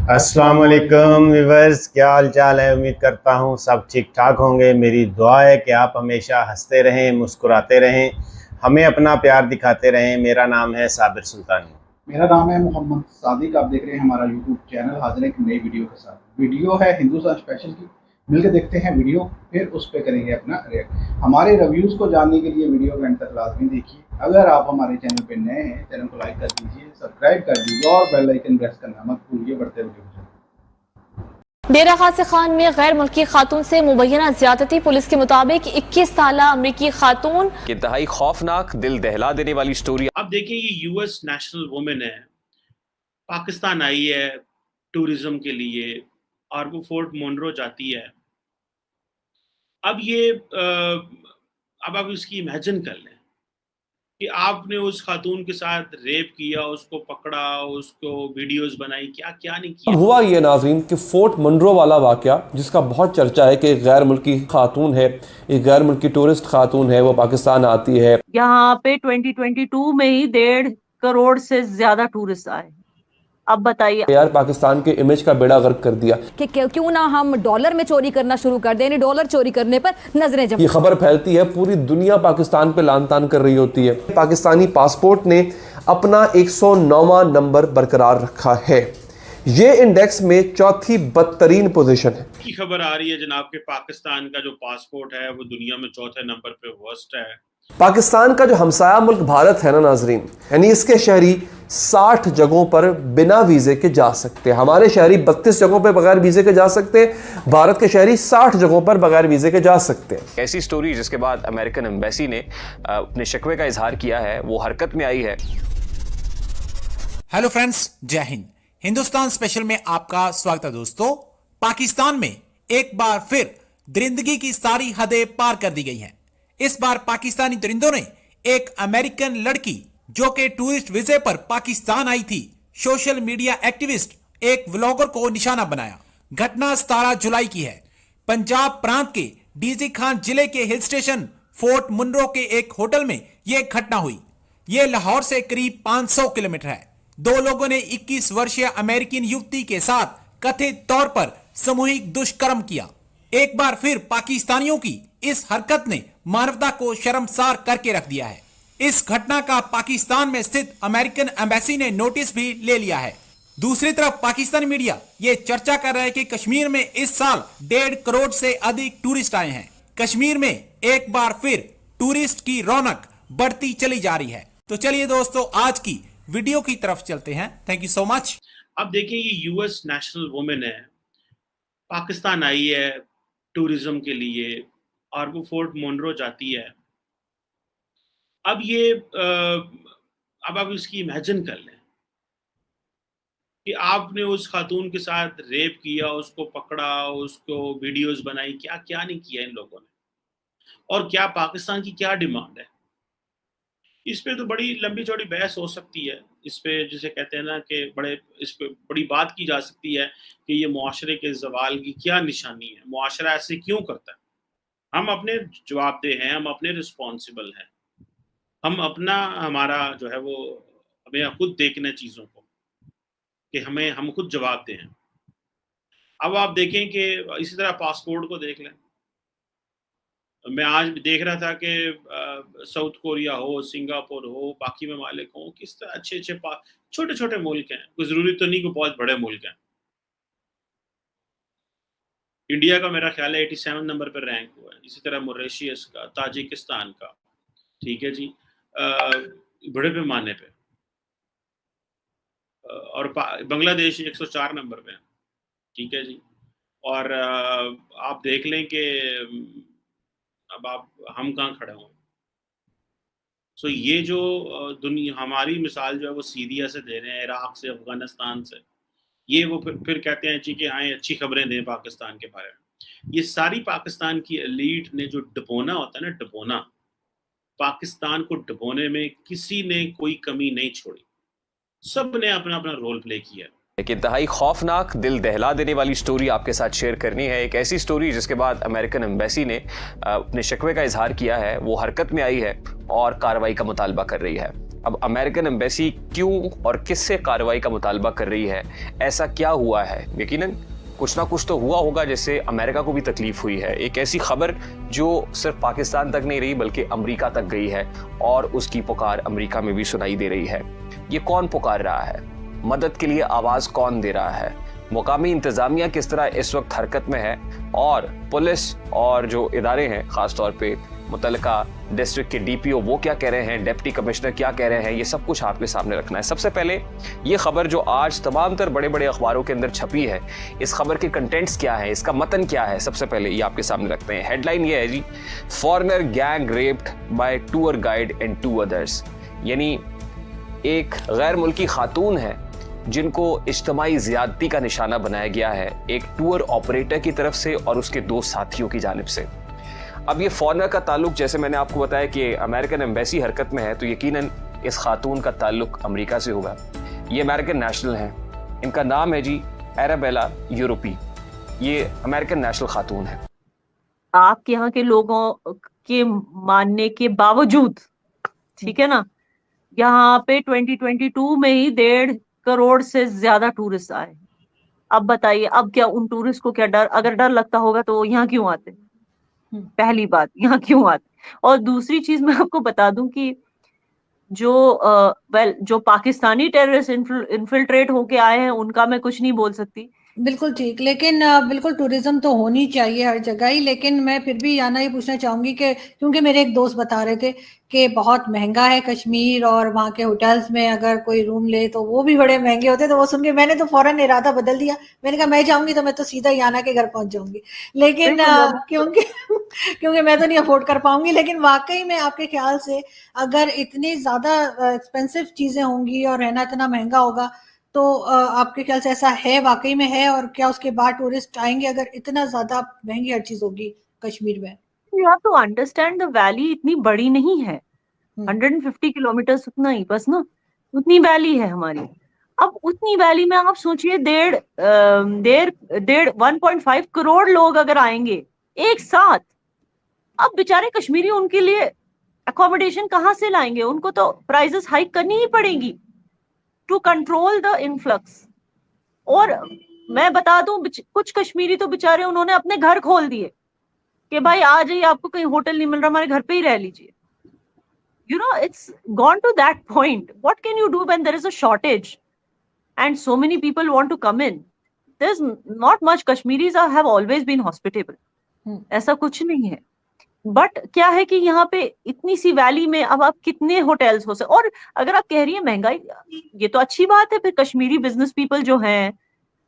अस्सलाम वालेकुम व्यूअर्स, क्या हाल चाल है। उम्मीद करता हूँ सब ठीक ठाक होंगे। मेरी दुआ है कि आप हमेशा हंसते रहें, मुस्कुराते रहें, हमें अपना प्यार दिखाते रहें। मेरा नाम है साबिर सुल्तानी। मेरा नाम है मोहम्मद सादिक। आप देख रहे हैं हमारा यूट्यूब चैनल। हाजिर है एक नई वीडियो के साथ। वीडियो है हिंदुस्तान स्पेशल की। मिलकर देखते हैं वीडियो, फिर उस पर करेंगे अपना रिएक्ट। हमारे रिव्यूज़ को जानने के लिए वीडियो को एंड तक लाजमी देखिए। अगर आप हमारे चैनल पर नए हैं, चैनल को लाइक कर दीजिए, सब्सक्राइब कर दीजिए और बेल आइकन प्रेस करना मत भूलिए। बढ़ते वीडियो। डेरा गाज़ी खान में गैर मुल्की खातून से मुबैना ज्यादती। पुलिस के मुताबिक 21 साला अमरीकी खातून। इंतहाई खौफनाक, दिल दहला देने वाली स्टोरी। अब देखिए, ये यूएस नेशनल वुमेन है, पाकिस्तान आई है टूरिज्म के लिए और वो फोर्ट मोनरो जाती है। अब ये अब आप इसकी इमेजिन कर लें कि आपने उस खातून के साथ रेप किया, उसको पकड़ा, उसको वीडियोस बनाई, क्या क्या नहीं किया। हुआ ये नाज़रीन कि फोर्ट मनरो वाला वाक़या, जिसका बहुत चर्चा है कि एक गैर मुल्की खातून है, एक गैर मुल्की टूरिस्ट खातून है, वो पाकिस्तान आती है। यहाँ पे 2022 में ही 1.5 करोड़ से ज्यादा टूरिस्ट आए। अब बताइए यार, पाकिस्तान के इमेज का बेड़ा गर्क कर दिया कि क्यों ना हम डॉलर में चोरी करना शुरू कर दें। डॉलर चोरी करने पर नजरें जम। ये खबर फैलती है, पूरी दुनिया पाकिस्तान पे लान तान कर रही होती है। पाकिस्तानी पासपोर्ट ने अपना 109वां नंबर बरकरार रखा है। ये इंडेक्स में चौथी बदतरीन पोजीशन है। की खबर आ रही है जनाब के पाकिस्तान का जो पासपोर्ट है वो दुनिया में चौथे नंबर पे वर्स्ट है। पाकिस्तान का जो हमसाया मुल्क भारत है ना नाजरीन, यानी इसके शहरी 60 जगहों पर बिना वीज़े के जा सकते हैं। हमारे शहरी 32 जगहों पर बगैर वीज़े के जा सकते हैं, भारत के शहरी 60 जगहों पर बगैर वीज़े के जा सकते हैं। ऐसी स्टोरी जिसके बाद अमेरिकन एम्बेसी ने अपने शिकवे का इजहार किया है, वो हरकत में आई है। हेलो फ्रेंड्स, जय हिंद। हिंदुस्तान स्पेशल में आपका स्वागत है दोस्तों। पाकिस्तान में एक बार फिर दरिंदगी की सारी हदें पार कर दी गई हैं। इस बार पाकिस्तानी दरिंदों ने एक अमेरिकन लड़की जो कि टूरिस्ट वीजे पर पाकिस्तान आई थी, सोशल मीडिया एक्टिविस्ट, एक व्लॉगर को निशाना बनाया। घटना 17 जुलाई की है। पंजाब प्रांत के डीजी खान जिले के हिल स्टेशन फोर्ट मुनरो के एक होटल में यह घटना हुई। यह लाहौर से करीब 500 किलोमीटर है। दो लोगों ने 21 वर्षीय अमेरिकन युवती के साथ कथित तौर पर सामूहिक दुष्कर्म किया। एक बार फिर पाकिस्तानियों की इस हरकत ने मानवता को शर्मसार करके रख दिया है। इस घटना का पाकिस्तान में स्थित अमेरिकन एम्बेसी ने नोटिस भी ले लिया है। दूसरी तरफ पाकिस्तानी मीडिया ये चर्चा कर रहा है कि कश्मीर में इस साल 1.5 करोड़ से अधिक टूरिस्ट आए हैं। कश्मीर में एक बार फिर टूरिस्ट की रौनक बढ़ती चली जा रही है। तो चलिए दोस्तों, आज की वीडियो की तरफ चलते हैं। Thank you so much. अब देखिए, ये यूएस नेशनल वुमेन है, पाकिस्तान आई है टूरिज्म के लिए और वो फोर्ट मोनरो जाती है। अब ये अब आप इसकी इमेजिन कर लें कि आपने उस खातून के साथ रेप किया, उसको पकड़ा, उसको वीडियोस बनाई, क्या क्या नहीं किया इन लोगों ने। और क्या पाकिस्तान की क्या डिमांड है, इस पे तो बड़ी लंबी चौड़ी बहस हो सकती है। इस पे जिसे कहते हैं ना कि इस पे बड़ी बात की जा सकती है कि ये मुआशरे के ज़वाल की क्या निशानी है, मुआशरा ऐसे क्यों करता है। हम अपने जवाबदेह हैं, हम अपने रिस्पॉन्सिबल हैं, हमारा जो है वो हमें खुद देखना है चीज़ों को कि हम खुद जवाबदेह हैं। अब आप देखें कि इसी तरह पासपोर्ट को देख लें। मैं आज भी देख रहा था कि साउथ कोरिया हो, सिंगापुर हो, बाकी ममालिक हो, किस तरह अच्छे छोटे छोटे मुल्क हैं। कोई ज़रूरी तो नहीं कि बहुत बड़े मुल्क हैं। इंडिया का मेरा ख्याल है 87 नंबर पर रैंक हुआ है। इसी तरह मॉरिशस का, ताजिकिस्तान का, ठीक है जी, बड़े पैमाने पे। और बांग्लादेश 104 नंबर पे है, ठीक है जी। और आप देख लें कि अब हम कहाँ खड़े हों। सो ये जो दुनिया हमारी मिसाल जो है वो सीरिया से दे रहे हैं, इराक से, अफगानिस्तान से। ये वो फिर कहते हैं जी कि हाँ अच्छी खबरें दें पाकिस्तान के बारे में। ये सारी पाकिस्तान की एलीट ने जो डबोना होता है ना, डबोना, पाकिस्तान को डबोने में किसी ने कोई कमी नहीं छोड़ी। सब ने अपना अपना रोल प्ले किया। एक इंतहाई खौफनाक, दिल दहला देने वाली स्टोरी आपके साथ शेयर करनी है। एक ऐसी स्टोरी जिसके बाद अमेरिकन एम्बेसी ने अपने शिकवे का इजहार किया है, वो हरकत में आई है और कार्रवाई का मुतालबा कर रही है। अब अमेरिकन एम्बेसी क्यों और किससे कार्रवाई का मुतालबा कर रही है, ऐसा क्या हुआ है? यकीनन कुछ ना कुछ तो हुआ होगा जिससे अमेरिका को भी तकलीफ हुई है। एक ऐसी खबर जो सिर्फ पाकिस्तान तक नहीं रही बल्कि अमेरिका तक गई है और उसकी पुकार अमेरिका में भी सुनाई दे रही है। ये कौन पुकार रहा है? मदद के लिए आवाज कौन दे रहा है? मुकामी इंतजामिया किस तरह इस वक्त हरकत में है? और पुलिस और जो इदारे हैं, खासतौर पे मुतल्लिका डिस्ट्रिक्ट के डीपीओ, वो क्या कह रहे हैं, डिप्टी कमिश्नर क्या कह रहे हैं, ये सब कुछ आपके सामने रखना है। सबसे पहले ये खबर जो आज तमाम तर बड़े बड़े अखबारों के अंदर छपी है, इस खबर के कंटेंट्स क्या है, इसका मतन क्या है, सबसे पहले ये आपके सामने रखते हैं। हेडलाइन ये है जी, foreigner gang raped by tour guide and 2 others. यानी एक गैर मुल्की खातून है जिनको इज्तमाई ज़्यादती का निशाना बनाया गया है एक टूर ऑपरेटर की तरफ से और उसके 2 साथियों की जानिब से। अब ये फॉरेनर का ताल्लुक, जैसे मैंने आपको बताया कि अमेरिकन एम्बेसी हरकत में है, तो यकीनन इस खातून का ताल्लुक अमेरिका से होगा। ये अमेरिकन नेशनल हैं, इनका नाम है जी एराबेला यूरोपी। ये अमेरिकन नेशनल खातून है। आपके यहाँ के लोगों के मानने के बावजूद, ठीक है ना, यहाँ पे 2022 में ही 1.5 करोड़ से ज्यादा टूरिस्ट आए। अब बताइए, अब क्या उन टूरिस्ट को क्या डर, अगर डर लगता होगा तो यहाँ क्यों आते? पहली बात, यहाँ क्यों आते? और दूसरी चीज मैं आपको बता दूं कि जो पाकिस्तानी टेररिस्ट इन्फिल्ट्रेट होके आए हैं उनका मैं कुछ नहीं बोल सकती। बिल्कुल ठीक, लेकिन बिल्कुल टूरिज्म तो होनी चाहिए हर जगह ही। लेकिन मैं फिर भी याना ये पूछना चाहूंगी कि क्योंकि मेरे एक दोस्त बता रहे थे कि बहुत महंगा है कश्मीर और वहाँ के होटल्स में अगर कोई रूम ले तो वो भी बड़े महंगे होते हैं, तो वो सुन के मैंने तो फौरन इरादा बदल दिया। मैंने कहा मैं जाऊंगी तो मैं तो सीधा याना के घर पहुंच जाऊंगी, लेकिन क्योंकि मैं तो नहीं अफोर्ड कर पाऊंगी। लेकिन वाकई में आपके ख्याल से अगर इतनी ज्यादा एक्सपेंसिव चीजें होंगी और रहना इतना महंगा होगा तो आपके ख्याल से ऐसा है, वाकई में है? और क्या उसके बाद टूरिस्ट आएंगे अगर इतना ज्यादा महंगी हर चीज होगी कश्मीर में? You have to understand the valley इतनी बड़ी नहीं है, 150 किलोमीटर उतना ही बस ना, उतनी वैली है हमारी। अब उतनी वैली में आप सोचिए 1.5 करोड़ लोग अगर आएंगे एक साथ, अब बेचारे कश्मीरी उनके लिए अकोमोडेशन कहाँ से लाएंगे? उनको तो प्राइसेस हाइक करनी ही पड़ेगी टू कंट्रोल द इनफ्लक्स। और मैं बता दूं, कुछ कश्मीरी तो बेचारे उन्होंने अपने घर खोल दिए कि भाई आ जाइए, आपको कहीं होटल नहीं मिल रहा, हमारे घर पे ही रह लीजिए। You know, it's gone to that point. What can you do when there is a shortage and so many people want to come in? There's not much. Kashmiris have always been hospitable. ऐसा कुछ नहीं है। But क्या है कि यहाँ पे इतनी सी वैली में अब आप कितने होटल्स हो सकते? और अगर आप कह रही है महंगाई, ये तो अच्छी बात है। फिर कश्मीरी बिजनेस पीपल जो हैं,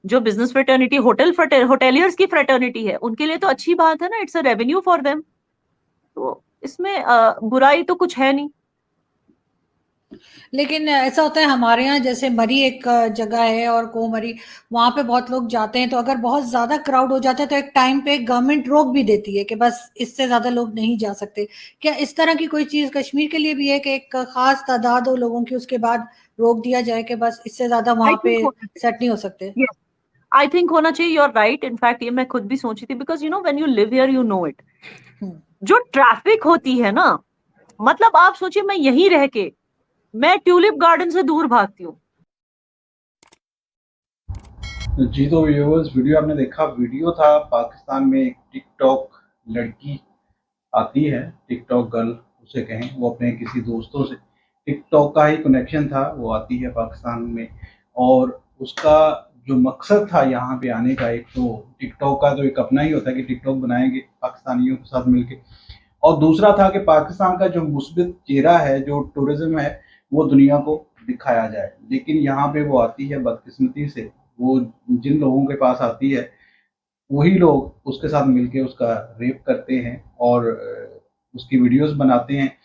जो बिजनेस फ्रेटर्निटी, होटेलियर्स की फ्रेटर्निटी है, उनके लिए तो अच्छी बात है ना, it's a revenue for them. तो इसमें बुराई तो कुछ है नहीं। लेकिन ऐसा होता है हमारे यहाँ, जैसे मरी एक जगह है और कोमरी, वहां पे बहुत लोग जाते हैं, तो अगर बहुत ज्यादा क्राउड हो जाता है तो एक टाइम पे गवर्नमेंट रोक भी देती है कि बस इससे ज्यादा लोग नहीं जा सकते। क्या इस तरह की कोई चीज कश्मीर के लिए भी है कि एक खास तादाद हो लोगों की, उसके बाद रोक दिया जाए कि बस इससे ज्यादा वहां पे सेट नहीं हो सकते? आई थिंक होना चाहिए। You are right. इनफैक्ट ये मैं खुद भी सोची थी, because you know when you live here you know it. जो ट्रैफिक होती है ना, मतलब आप सोचिए मैं यहीं रह के मैं ट्यूलिप गार्डन से दूर भागती हूँ। जी तो व्यूअर्स, वीडियो आपने देखा। वीडियो था पाकिस्तान में एक टिकटॉक लड़की आती है, टिकटॉक गर्ल उसे कहें, वो अपने किसी दोस्तों से टिकटॉक का ही कनेक्शन था, वो आती है पाकिस्तान में। और उसका जो मकसद था यहाँ पे आने का, एक तो टिकटॉक का तो एक अपना ही होता है कि टिकटॉक बनाएंगे पाकिस्तानियों के साथ मिलके, और दूसरा था कि पाकिस्तान का जो मुस्बित चेहरा है, जो टूरिज्म है, वो दुनिया को दिखाया जाए। लेकिन यहाँ पे वो आती है बदकिस्मती से, वो जिन लोगों के पास आती है वही लोग उसके साथ मिलके उसका रेप करते हैं और उसकी वीडियोस बनाते हैं,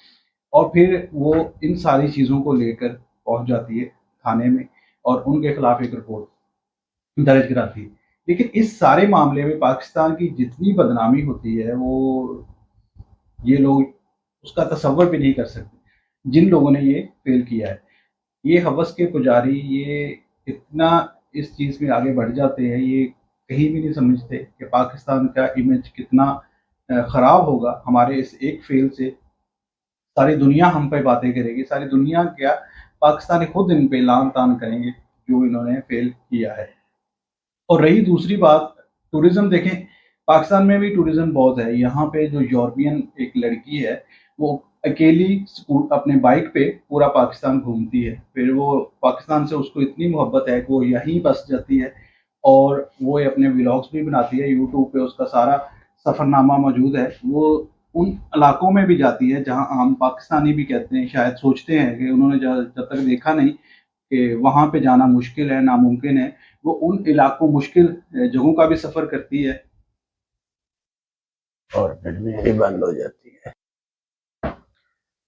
और फिर वो इन सारी चीज़ों को लेकर पहुंच जाती है थाने में और उनके खिलाफ एक रिपोर्ट दर्ज कराती है। लेकिन इस सारे मामले में पाकिस्तान की जितनी बदनामी होती है वो ये लोग उसका तसव्वुर भी नहीं कर सकते, जिन लोगों ने ये फेल किया है। ये हवस के पुजारी ये इतना इस चीज़ में आगे बढ़ जाते हैं, ये कहीं भी नहीं समझते कि पाकिस्तान का इमेज कितना ख़राब होगा हमारे इस एक फेल से। सारी दुनिया हम पे बातें करेगी, सारी दुनिया क्या पाकिस्तानी खुद इन पे लान तान करेंगे जो इन्होंने फेल किया है। और रही दूसरी बात, टूरिज्म देखें, पाकिस्तान में भी टूरिज्म बहुत है। यहाँ पे जो यूरोपियन एक लड़की है वो अकेली अपने बाइक पे पूरा पाकिस्तान घूमती है, फिर वो पाकिस्तान से उसको इतनी मोहब्बत है कि वो यहीं बस जाती है और वो अपने व्लॉग्स भी बनाती है, यूट्यूब पे उसका सारा सफ़रनामा मौजूद है। वो उन इलाकों में भी जाती है जहाँ आम पाकिस्तानी भी कहते हैं, शायद सोचते हैं कि उन्होंने जब तक देखा नहीं कि वहाँ पे जाना मुश्किल है, नामुमकिन है, वो उन इलाकों मुश्किल जगहों का भी सफ़र करती है और फिर बिजली बंद हो जाती है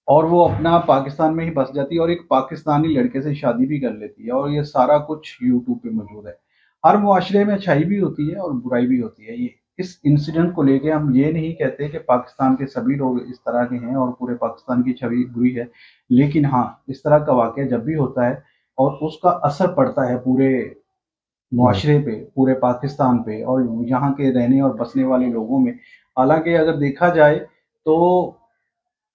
और वो अपना पाकिस्तान में ही बस जाती है और एक पाकिस्तानी लड़के से शादी भी कर लेती है। और ये सारा कुछ यूट्यूब पे मौजूद है। हर मुआशरे में अच्छाई भी होती है और बुराई भी होती है। ये इस इंसिडेंट को लेके हम ये नहीं कहते कि पाकिस्तान के सभी लोग इस तरह के हैं और पूरे पाकिस्तान की छवि बुरी है, लेकिन हाँ, इस तरह का वाक़या जब भी होता है और उसका असर पड़ता है पूरे मुआशरे पे, पूरे पाकिस्तान पे और यहाँ के रहने और बसने वाले लोगों में। हालाँकि अगर देखा जाए तो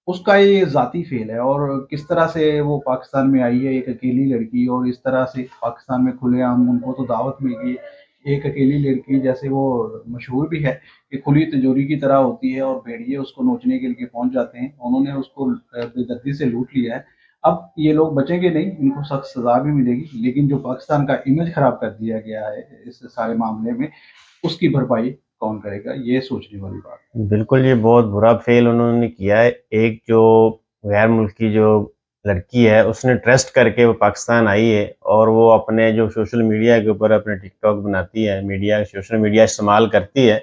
उसका ये ज़ाती फ़ेल है और किस तरह से वो पाकिस्तान में आई है एक अकेली लड़की और इस तरह से पाकिस्तान में खुलेआम उनको तो दावत मिल गई। एक अकेली लड़की, जैसे वो मशहूर भी है कि खुली तिजोरी की तरह होती है और भेड़िए उसको नोचने के लिए पहुँच जाते हैं। उन्होंने उसको बेदर्दी से लूट लिया है। अब ये लोग बचेंगे नहीं, इनको सख्त सज़ा भी मिलेगी, लेकिन जो पाकिस्तान का इमेज ख़राब कर दिया गया है इस सारे मामले में, उसकी भरपाई कौन करेगा? ये सोचने वाली बात है। बिल्कुल, ये बहुत बुरा फेल उन्होंने किया है। एक जो गैर मुल्की जो लड़की है उसने ट्रस्ट करके वो पाकिस्तान आई है और वो अपने जो सोशल मीडिया के ऊपर अपने टिकटॉक बनाती है, सोशल मीडिया इस्तेमाल करती है,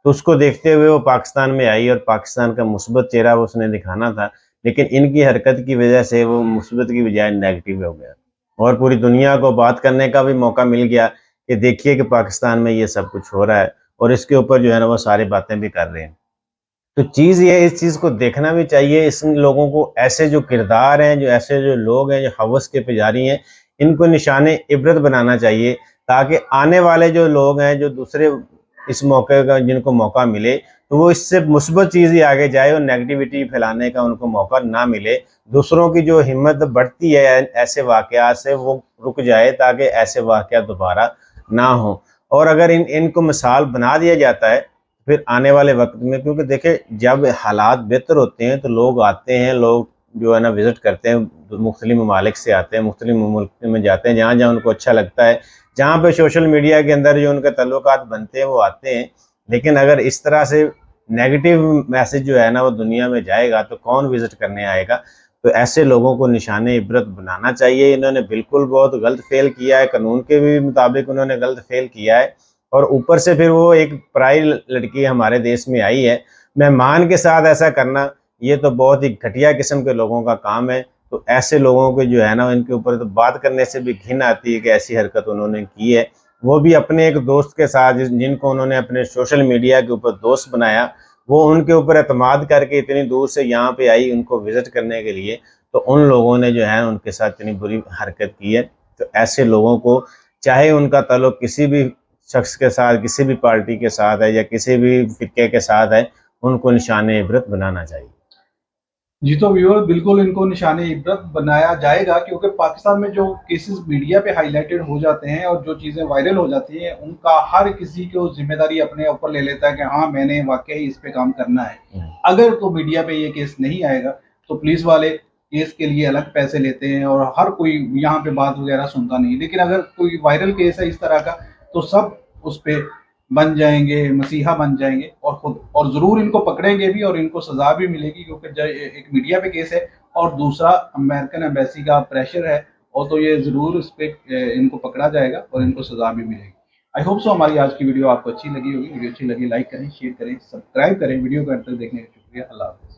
तो उसको देखते हुए वो पाकिस्तान में आई और पाकिस्तान का मुस्बत चेहरा वो उसने दिखाना था। लेकिन इनकी हरकत की वजह से वो मुस्बत की बजाय नेगेटिव हो गया और पूरी दुनिया को बात करने का भी मौका मिल गया कि देखिए कि पाकिस्तान में ये सब कुछ हो रहा है और इसके ऊपर जो है ना वो सारी बातें भी कर रहे हैं। तो चीज़ ये है, इस चीज़ को देखना भी चाहिए। इस लोगों को, ऐसे जो किरदार हैं, जो ऐसे जो लोग हैं जो हवस के पुजारी हैं, इनको निशाने इबरत बनाना चाहिए ताकि आने वाले जो लोग हैं, जो दूसरे इस मौके का जिनको मौका मिले, तो वो इससे मुस्बत चीज़ ही आगे जाए और नेगेटिविटी फैलाने का उनको मौका ना मिले। दूसरों की जो हिम्मत बढ़ती है ऐसे वाक़यात से, वो रुक जाए ताकि ऐसे वाक़यात दोबारा ना हो। और अगर इनको मिसाल बना दिया जाता है फिर आने वाले वक्त में, क्योंकि देखिए जब हालात बेहतर होते हैं तो लोग आते हैं, लोग जो है ना विज़िट करते हैं, मुख्तलिफ ममालिक से आते हैं, मुख्तलिफ मुल्क में जाते हैं, जहाँ जहाँ उनको अच्छा लगता है, जहाँ पे सोशल मीडिया के अंदर जो उनके तल्लुकात बनते हैं वो आते हैं। लेकिन अगर इस तरह से नेगेटिव मैसेज जो है ना वो दुनिया में जाएगा तो कौन विज़िट करने आएगा? तो ऐसे लोगों को निशाने इबरत बनाना चाहिए। इन्होंने बिल्कुल बहुत गलत फेल किया है, कानून के भी मुताबिक उन्होंने गलत फेल किया है और ऊपर से फिर वो एक पराई लड़की हमारे देश में आई है, मेहमान के साथ ऐसा करना, ये तो बहुत ही घटिया किस्म के लोगों का काम है। तो ऐसे लोगों को जो है ना इनके ऊपर तो बात करने से भी घिन आती है कि ऐसी हरकत उन्होंने की है, वो भी अपने एक दोस्त के साथ, जिनको उन्होंने अपने सोशल मीडिया के ऊपर दोस्त बनाया, वो उनके ऊपर एतमाद करके इतनी दूर से यहाँ पे आई उनको विज़िट करने के लिए, तो उन लोगों ने जो है उनके साथ इतनी बुरी हरकत की है। तो ऐसे लोगों को, चाहे उनका ताल्लुक किसी भी शख्स के साथ, किसी भी पार्टी के साथ है या किसी भी फ़िरके के साथ है, उनको निशाने इबरत बनाना चाहिए। जी, तो व्यूअर, बिल्कुल इनको निशाने इबरत बनाया जाएगा क्योंकि पाकिस्तान में जो केसेस मीडिया पे हाईलाइटेड हो जाते हैं और जो चीज़ें वायरल हो जाती हैं, उनका हर किसी को जिम्मेदारी अपने ऊपर ले लेता है कि हाँ, मैंने वाकई इस पे काम करना है। अगर तो मीडिया पे ये केस नहीं आएगा तो पुलिस वाले केस के लिए अलग पैसे लेते हैं और हर कोई यहाँ पे बात वगैरह सुनता नहीं। लेकिन अगर कोई वायरल केस है इस तरह का तो सब उस पे बन जाएंगे, मसीहा बन जाएंगे और खुद, और ज़रूर इनको पकड़ेंगे भी और इनको सज़ा भी मिलेगी क्योंकि एक मीडिया पे केस है और दूसरा अमेरिकन एम्बेसी का प्रेशर है, और तो ये ज़रूर इस पे इनको पकड़ा जाएगा और इनको सज़ा भी मिलेगी। आई होप सो हमारी आज की वीडियो आपको अच्छी लगी होगी। वीडियो अच्छी लगी लाइक करें, शेयर करें, सब्सक्राइब करें। वीडियो को अंत तक देखने का शुक्रिया। अल्लाह हाफ़िज़।